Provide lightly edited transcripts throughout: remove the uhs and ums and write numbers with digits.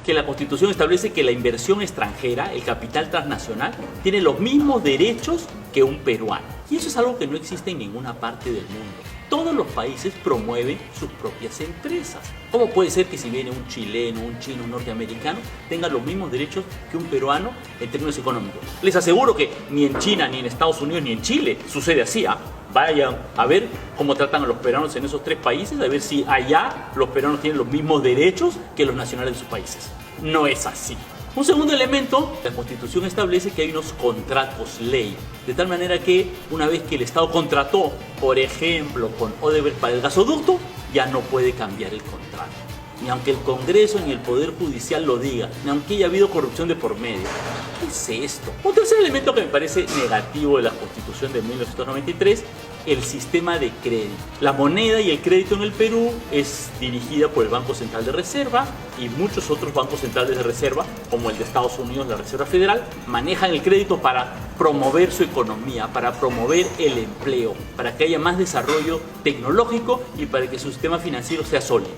que la Constitución establece que la inversión extranjera, el capital transnacional, tiene los mismos derechos que un peruano. Y eso es algo que no existe en ninguna parte del mundo. Todos los países promueven sus propias empresas. ¿Cómo puede ser que si viene un chileno, un chino, un norteamericano, tengan los mismos derechos que un peruano en términos económicos? Les aseguro que ni en China, ni en Estados Unidos, ni en Chile sucede así. Vayan a ver cómo tratan a los peruanos en esos tres países, a ver si allá los peruanos tienen los mismos derechos que los nacionales de sus países. No es así. Un segundo elemento, la Constitución establece que hay unos contratos ley, de tal manera que una vez que el Estado contrató, por ejemplo, con Odebrecht para el gasoducto, ya no puede cambiar el contrato. Ni aunque el Congreso ni el Poder Judicial lo diga, ni aunque haya habido corrupción de por medio. ¿Qué es esto? Un tercer elemento que me parece negativo de la Constitución de 1993, el sistema de crédito. La moneda y el crédito en el Perú es dirigida por el Banco Central de Reserva y muchos otros bancos centrales de reserva, como el de Estados Unidos, la Reserva Federal, manejan el crédito para promover su economía, para promover el empleo, para que haya más desarrollo tecnológico y para que su sistema financiero sea sólido.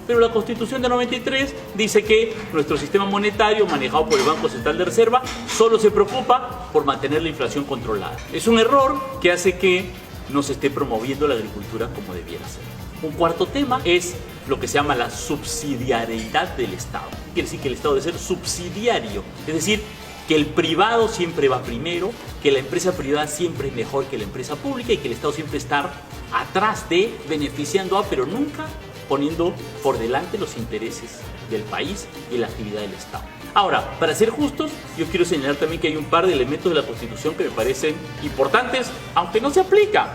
Pero la Constitución de 93 dice que nuestro sistema monetario, manejado por el Banco Central de Reserva, solo se preocupa por mantener la inflación controlada. Es un error que hace que no se esté promoviendo la agricultura como debiera ser. Un cuarto tema es lo que se llama la subsidiariedad del Estado. Quiere decir que el Estado debe ser subsidiario, es decir, que el privado siempre va primero, que la empresa privada siempre es mejor que la empresa pública y que el Estado siempre está atrás de, beneficiando pero nunca poniendo por delante los intereses del país y la actividad del Estado. Ahora, para ser justos, yo quiero señalar también que hay un par de elementos de la Constitución que me parecen importantes, aunque no se aplican.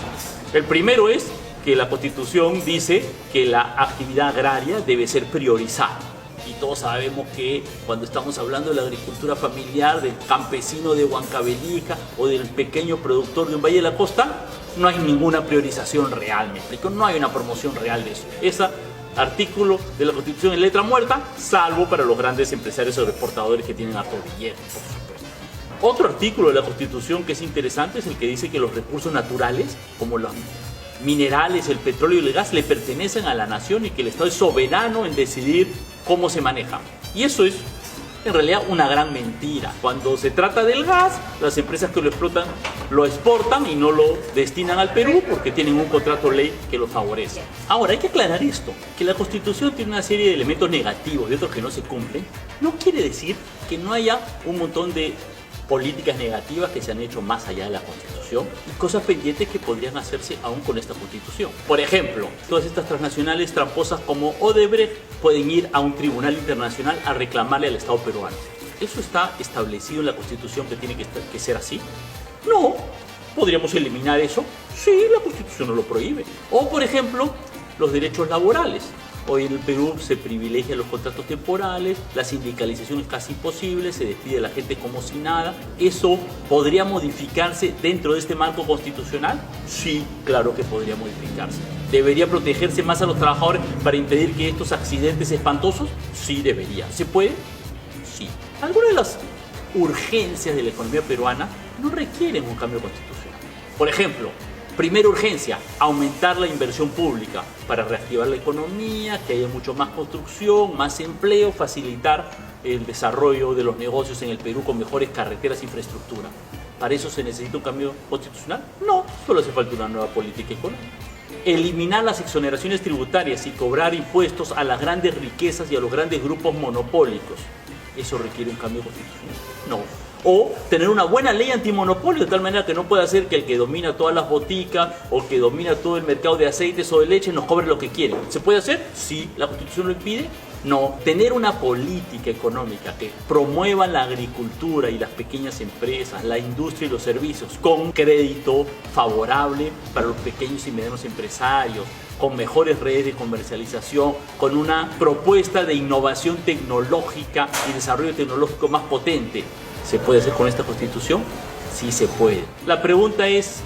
El primero es que la Constitución dice que la actividad agraria debe ser priorizada. Y todos sabemos que cuando estamos hablando de la agricultura familiar, del campesino de Huancavelica o del pequeño productor de un valle de la costa, no hay ninguna priorización real, ¿me explico? No hay una promoción real de eso. Ese artículo de la Constitución es letra muerta, salvo para los grandes empresarios o exportadores que tienen harto billete, por supuesto. Otro artículo de la Constitución que es interesante es el que dice que los recursos naturales, como los minerales, el petróleo y el gas, le pertenecen a la nación y que el Estado es soberano en decidir cómo se manejan. Y eso es en realidad una gran mentira. Cuando se trata del gas, las empresas que lo explotan lo exportan y no lo destinan al Perú porque tienen un contrato ley que lo favorece. Ahora, hay que aclarar esto, que la Constitución tiene una serie de elementos negativos y otros que no se cumplen. No quiere decir que no haya un montón de políticas negativas que se han hecho más allá de la Constitución y cosas pendientes que podrían hacerse aún con esta Constitución. Por ejemplo, todas estas transnacionales tramposas como Odebrecht pueden ir a un tribunal internacional a reclamarle al Estado peruano. ¿Eso está establecido en la Constitución que tiene que ser así? No. ¿Podríamos eliminar eso? Sí, la Constitución no lo prohíbe. O, por ejemplo, los derechos laborales. Hoy en el Perú se privilegian los contratos temporales, la sindicalización es casi imposible, se despide a la gente como si nada. ¿Eso podría modificarse dentro de este marco constitucional? Sí, claro que podría modificarse. ¿Debería protegerse más a los trabajadores para impedir que estos accidentes espantosos? Sí, debería. ¿Se puede? Sí. Algunas de las urgencias de la economía peruana no requieren un cambio constitucional. Por ejemplo, primera urgencia, aumentar la inversión pública para reactivar la economía, que haya mucho más construcción, más empleo, facilitar el desarrollo de los negocios en el Perú con mejores carreteras e infraestructura. ¿Para eso se necesita un cambio constitucional? No, solo hace falta una nueva política económica. Eliminar las exoneraciones tributarias y cobrar impuestos a las grandes riquezas y a los grandes grupos monopólicos. ¿Eso requiere un cambio constitucional? No. O tener una buena ley antimonopolio de tal manera que no pueda hacer que el que domina todas las boticas o que domina todo el mercado de aceites o de leche nos cobre lo que quiere. ¿Se puede hacer? Sí. ¿La Constitución lo impide? No. Tener una política económica que promueva la agricultura y las pequeñas empresas, la industria y los servicios con crédito favorable para los pequeños y medianos empresarios, con mejores redes de comercialización, con una propuesta de innovación tecnológica y desarrollo tecnológico más potente. ¿Se puede hacer con esta Constitución? Sí se puede. La pregunta es,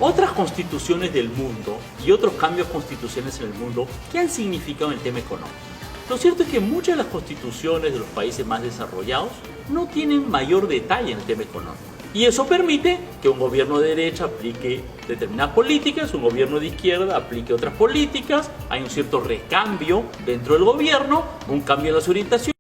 otras constituciones del mundo y otros cambios constitucionales en el mundo, ¿qué han significado en el tema económico? Lo cierto es que muchas de las constituciones de los países más desarrollados no tienen mayor detalle en el tema económico. Y eso permite que un gobierno de derecha aplique determinadas políticas, un gobierno de izquierda aplique otras políticas, hay un cierto recambio dentro del gobierno, un cambio en las orientaciones.